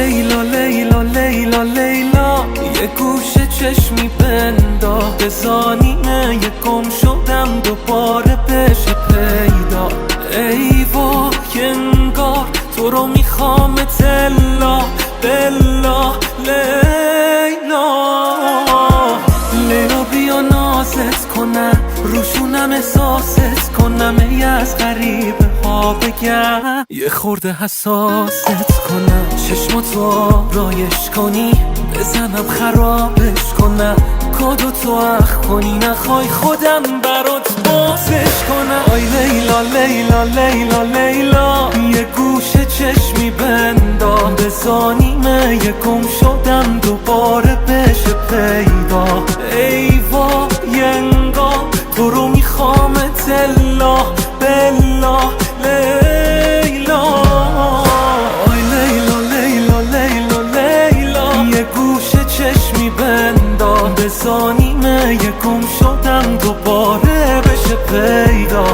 لیلا لیلا لیلا لیلا، یه گوشه چشمی بندا، بزانیمه یه گم شدم دوباره بشه پیدا. ای وای انگار تو رو میخوامت الا بلا لیلا. لیلا بیا نازت کنم، روشونم احساست کنم، ای از غریبه ها بگم، یه خورده حساست کنم، چشماتو آرایش کنی، بزنم خرابش کنم، کادو تو اخ کنی، نخوای خودم برات بازش کنم. آی لیلا لیلا لیلا لیلا، یه گوشه چشمی بندا، بزانیمه یه گم شدم دوباره بشه پیدا. ای وای انگار تو رو میخوامت الا بلا لیلا. آی لیلا لیلا لیلا لیلا، یه گوشه چشمی بندا، بزانیمه یه گم شدم دوباره بشه پیدا.